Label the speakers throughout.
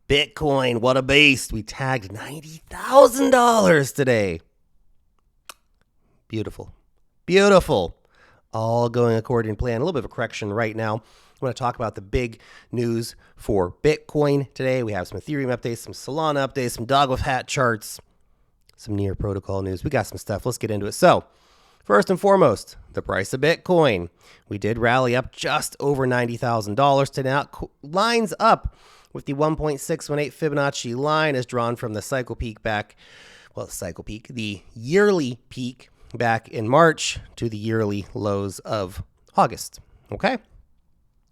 Speaker 1: Bitcoin, what a beast. We tagged $90,000 today. Beautiful. Beautiful. All going according to plan. A little bit of a correction right now. I want to talk about the big news for Bitcoin today. We have some Ethereum updates, some Solana updates, some dog with hat charts, some near protocol news. We got some stuff. Let's get into it. So, first and foremost, the price of Bitcoin. We did rally up just over $90,000 to now lines up with the 1.618 Fibonacci line as drawn from the cycle peak back, the yearly peak back in March to the yearly lows of August. Okay?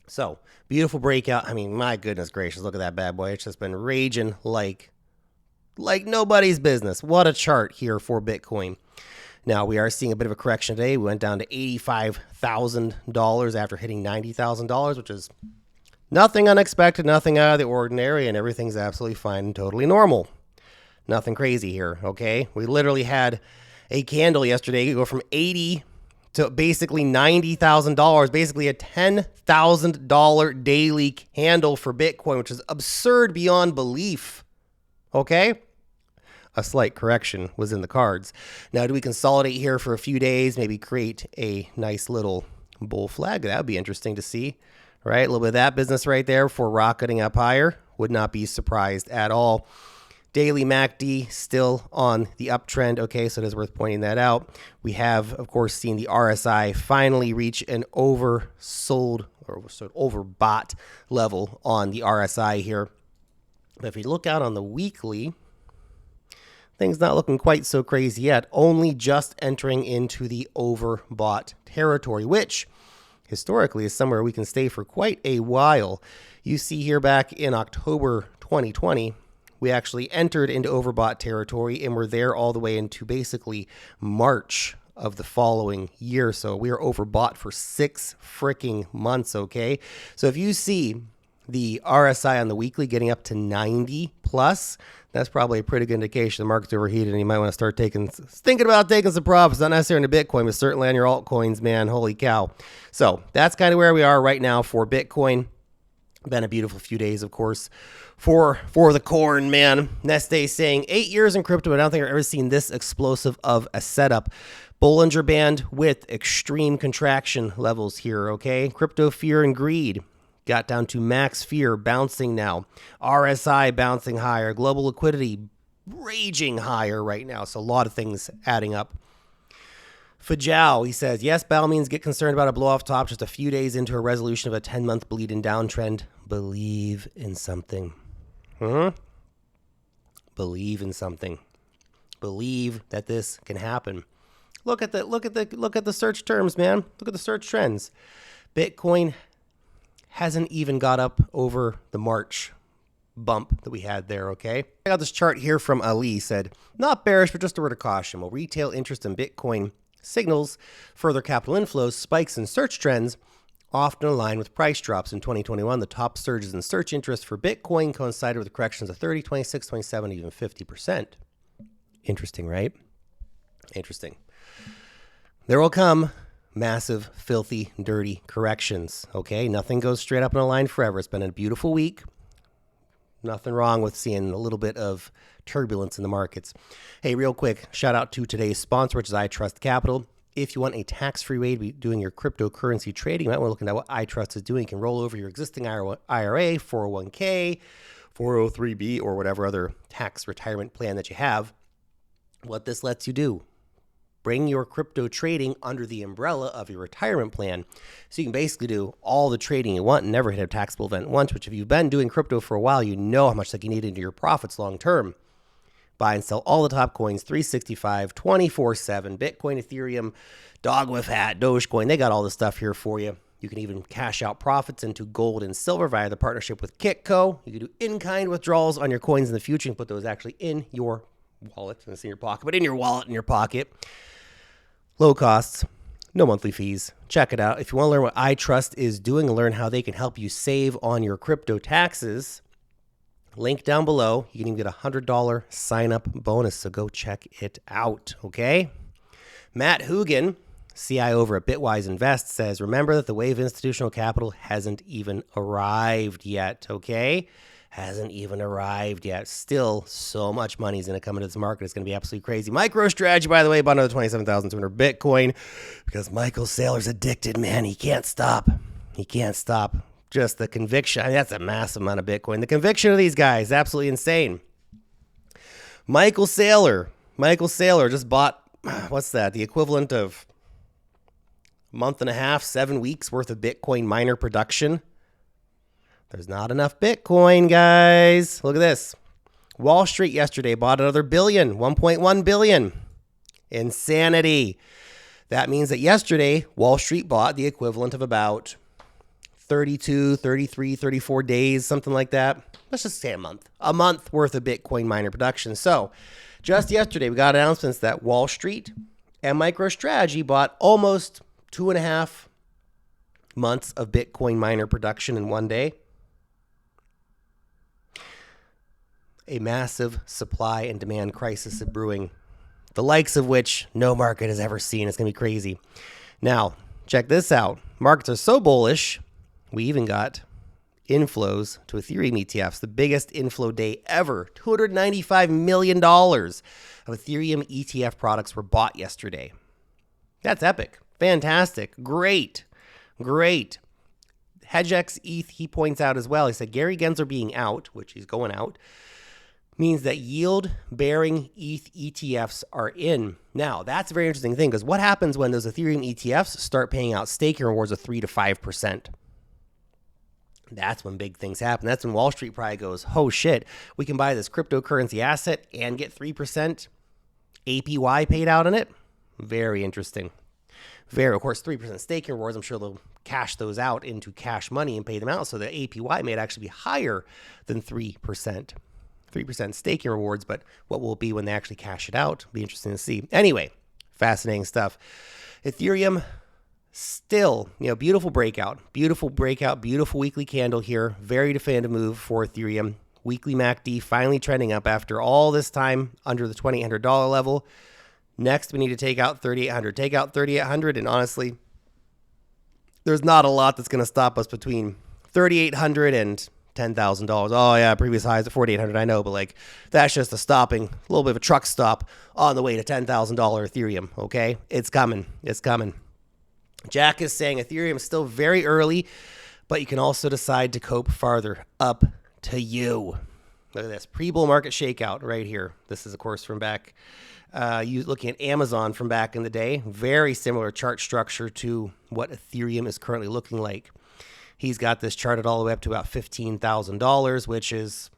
Speaker 1: So, beautiful breakout. I mean, my goodness gracious, look at that bad boy. It's just been raging like nobody's business. What a chart here for Bitcoin. Now, we are seeing a bit of a correction today. We went down to $85,000 after hitting $90,000, which is nothing unexpected, nothing out of the ordinary, and everything's absolutely fine and totally normal. Nothing crazy here, okay? We literally had a candle yesterday go from 80 to basically $90,000, basically a $10,000 daily candle for Bitcoin, which is absurd beyond belief, okay? A slight correction was in the cards. Now, do we consolidate here for a few days, maybe create a nice little bull flag? That would be interesting to see, right? A little bit of that business right there for rocketing up higher. Would not be surprised at all. Daily MACD still on the uptrend. Okay, so it is worth pointing that out. We have, of course, seen the RSI finally reach an oversold or overbought level on the RSI here. But if you look out on the weekly, things not looking quite so crazy yet. Only just entering into the overbought territory, which historically is somewhere we can stay for quite a while. You see here back in October 2020, we actually entered into overbought territory and we're there all the way into basically March of the following year. So we are overbought for 6 freaking months, okay? So if you see the RSI on the weekly getting up to 90 plus, that's probably a pretty good indication the market's overheated and you might want to start thinking about taking some profits, not necessarily into Bitcoin, but certainly on your altcoins, man. Holy cow. So that's kind of where we are right now for Bitcoin. Been a beautiful few days, of course, for the corn, man. Neste saying 8 years in crypto, I don't think I've ever seen this explosive of a setup. Bollinger Band with extreme contraction levels here, okay? Crypto fear and greed got down to max fear, bouncing now. RSI bouncing higher. Global liquidity raging higher right now. So a lot of things adding up. Fajal, he says, yes, by all means, get concerned about a blow off top just a few days into a resolution of a 10-month bleed and downtrend. Believe in something. Believe in something. Believe that this can happen. Look at the search terms, man. Look at the search trends. Bitcoin hasn't even got up over the March bump that we had there, okay? I got this chart here from Ali. Said, not bearish, but just a word of caution. While retail interest in Bitcoin signals further capital inflows, spikes in search trends often align with price drops. In 2021, the top surges in search interest for Bitcoin coincided with corrections of 30, 26, 27, even 50%. Interesting, right? Interesting. There will come massive, filthy, dirty corrections, okay? Nothing goes straight up in a line forever. It's been a beautiful week. Nothing wrong with seeing a little bit of turbulence in the markets. Hey, real quick, shout out to today's sponsor, which is iTrust Capital. If you want a tax-free way to be doing your cryptocurrency trading, you might want to look at what iTrust is doing. You can roll over your existing IRA, 401k, 403b, or whatever other tax retirement plan that you have. What this lets you do, bring your crypto trading under the umbrella of your retirement plan. So you can basically do all the trading you want and never hit a taxable event once, which if you've been doing crypto for a while, you know how much you need into your profits long term. Buy and sell all the top coins, 365, 24/7, Bitcoin, Ethereum, dog with hat, Dogecoin. They got all the stuff here for you. You can even cash out profits into gold and silver via the partnership with Kitco. You can do in-kind withdrawals on your coins in the future and put those actually in your wallet, and it's in your pocket, but in your wallet, in your pocket. Low costs, no monthly fees. Check it out. If you want to learn what iTrust is doing and learn how they can help you save on your crypto taxes, link down below. You can even get a $100 sign-up bonus, so go check it out, okay? Matt Hugin, CIO over at Bitwise Invest, says, remember that the wave of institutional capital hasn't even arrived yet, okay? hasn't even arrived yet. Still, so much money is going to come into this market. It's going to be absolutely crazy. MicroStrategy, by the way, bought another 27,200 Bitcoin because Michael Saylor's addicted, man. He can't stop. He can't stop. Just the conviction. I mean, that's a massive amount of Bitcoin. The conviction of these guys, absolutely insane. Michael Saylor just bought, what's that? The equivalent of a month and a half, 7 weeks worth of Bitcoin miner production. There's not enough Bitcoin, guys. Look at this. Wall Street yesterday bought another billion, 1.1 billion. Insanity. That means that yesterday, Wall Street bought the equivalent of about 32, 33, 34 days, something like that. Let's just say a month worth of Bitcoin miner production. So just yesterday, we got announcements that Wall Street and MicroStrategy bought almost 2.5 months of Bitcoin miner production in one day. A massive supply and demand crisis is brewing, the likes of which no market has ever seen. It's going to be crazy. Now, check this out. Markets are so bullish, we even got inflows to Ethereum ETFs, the biggest inflow day ever. $295 million of Ethereum ETF products were bought yesterday. That's epic. Fantastic. Great. HedgeX ETH, he points out as well. He said Gary Gensler being out, which he's going out, means that yield-bearing ETH ETFs are in. Now, that's a very interesting thing, because what happens when those Ethereum ETFs start paying out staking rewards of 3 to 5%? That's when big things happen. That's when Wall Street probably goes, oh shit, we can buy this cryptocurrency asset and get 3% APY paid out on it. Very interesting. Of course, 3% staking rewards, I'm sure they'll cash those out into cash money and pay them out, so the APY may actually be higher than 3%. 3% staking rewards, but what will it be when they actually cash it out? Be interesting to see. Anyway, fascinating stuff. Ethereum still, beautiful breakout, beautiful weekly candle here. Very definitive move for Ethereum. Weekly MACD finally trending up after all this time under the $2,800 level. Next, we need to take out 3,800. Take out 3,800, and honestly, there's not a lot that's going to stop us between 3,800 and $10,000. Oh yeah, previous highs at 4,800. I know, but that's just a little bit of a truck stop on the way to $10,000 Ethereum. Okay, it's coming. Jack is saying Ethereum is still very early, but you can also decide to cope farther. Up to you. Look at this pre-bull market shakeout right here. This is of course from back. You looking at Amazon from back in the day. Very similar chart structure to what Ethereum is currently looking like. He's got this charted all the way up to about $15,000, which is,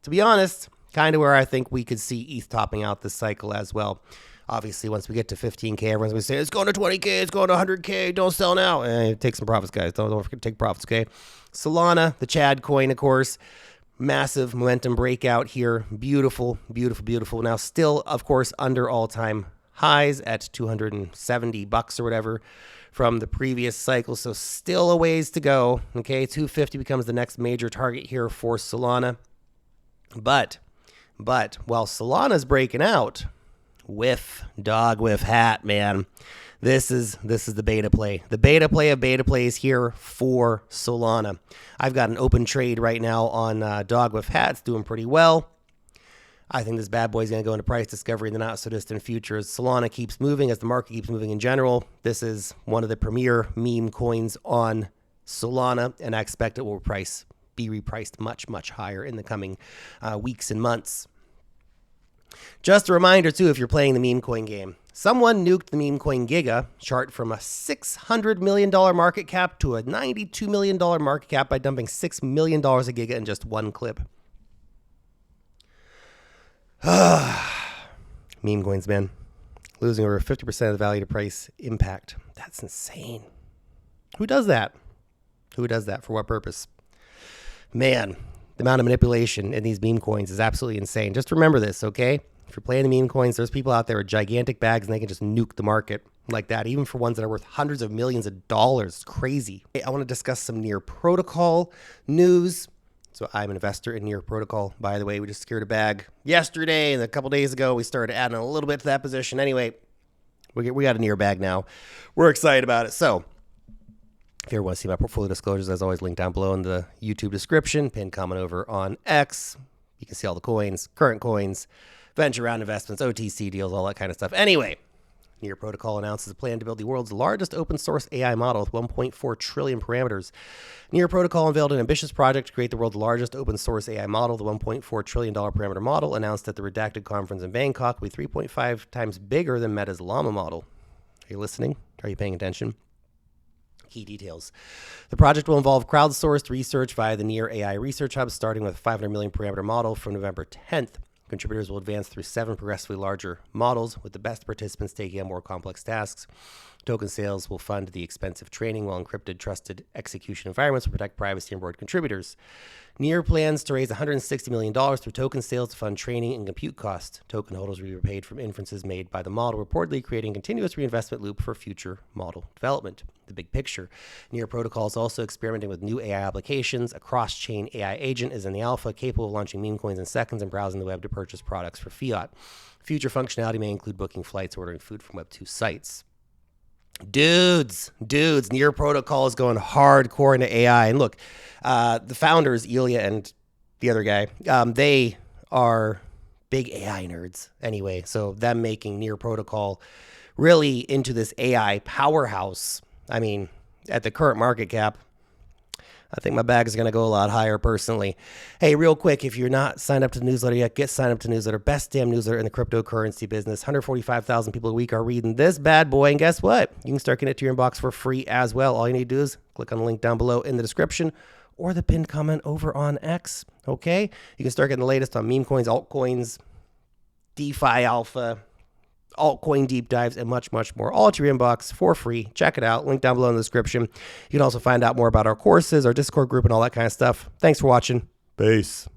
Speaker 1: to be honest, kind of where I think we could see ETH topping out this cycle as well. Obviously, once we get to 15K, everyone's going to say, it's going to 20K, it's going to 100K, don't sell now. Take some profits, guys. Don't forget to take profits, okay? Solana, the Chad coin, of course. Massive momentum breakout here. Beautiful. Now, still, of course, under all-time highs at $270 or whatever from the previous cycle, so still a ways to go. Okay, 250 becomes the next major target here for Solana. But while Solana's breaking out, whiff hat, man. This is the beta play. The beta play of beta plays here for Solana. I've got an open trade right now on dog with hat. It's doing pretty well. I think this bad boy is going to go into price discovery in the not-so-distant future as Solana keeps moving, as the market keeps moving in general. This is one of the premier meme coins on Solana, and I expect it will be repriced much, much higher in the coming weeks and months. Just a reminder, too, if you're playing the meme coin game, someone nuked the meme coin Giga chart from a $600 million market cap to a $92 million market cap by dumping $6 million of Giga in just one clip. Meme coins, man. Losing over 50% of the value to price impact. That's insane. Who does that? For what purpose? Man, the amount of manipulation in these meme coins is absolutely insane. Just remember this, okay? If you're playing the meme coins, there's people out there with gigantic bags and they can just nuke the market like that, even for ones that are worth hundreds of millions of dollars. It's crazy. Hey, I want to discuss some Near Protocol news. So I'm an investor in Near Protocol, by the way. We just secured a bag yesterday, and a couple days ago, we started adding a little bit to that position. Anyway, we got a Near bag now. We're excited about it. So If you ever want to see my portfolio disclosures, as always, link down below in the YouTube description. Pinned comment over on X. You can see all the coins, current coins, venture round investments, OTC deals, all that kind of stuff. Anyway, Near Protocol announces a plan to build the world's largest open source AI model with 1.4 trillion parameters. Near Protocol unveiled an ambitious project to create the world's largest open source AI model. The $1.4 trillion parameter model, announced at the Redacted conference in Bangkok, will be 3.5 times bigger than Meta's Llama model. Are you listening? Are you paying attention? Key details. The project will involve crowdsourced research via the Near AI Research Hub, starting with a 500 million parameter model from November 10th. Contributors will advance through 7 progressively larger models, with the best participants taking on more complex tasks. Token sales will fund the expensive training, while encrypted, trusted execution environments will protect privacy and board contributors. Near plans to raise $160 million through token sales to fund training and compute costs. Token holders will be repaid from inferences made by the model, reportedly creating a continuous reinvestment loop for future model development. The big picture. Near Protocol is also experimenting with new AI applications. A cross-chain AI agent is in the alpha, capable of launching meme coins in seconds and browsing the web to purchase products for fiat. Future functionality may include booking flights, ordering food from Web2 sites. Dudes, Near Protocol is going hardcore into AI. And look, the founders, Ilya and the other guy, they are big AI nerds anyway. So them making Near Protocol really into this AI powerhouse. I mean, at the current market cap, I think my bag is going to go a lot higher personally. Hey, real quick, if you're not signed up to the newsletter yet, get signed up to the newsletter. Best damn newsletter in the cryptocurrency business. 145,000 people a week are reading this bad boy. And guess what? You can start getting it to your inbox for free as well. All you need to do is click on the link down below in the description or the pinned comment over on X. Okay? You can start getting the latest on meme coins, altcoins, DeFi alpha, altcoin deep dives, and much, much more, all at your inbox for free. Check it out. Link down below in the description. You can also find out more about our courses, our Discord group, and all that kind of stuff. Thanks for watching. Peace.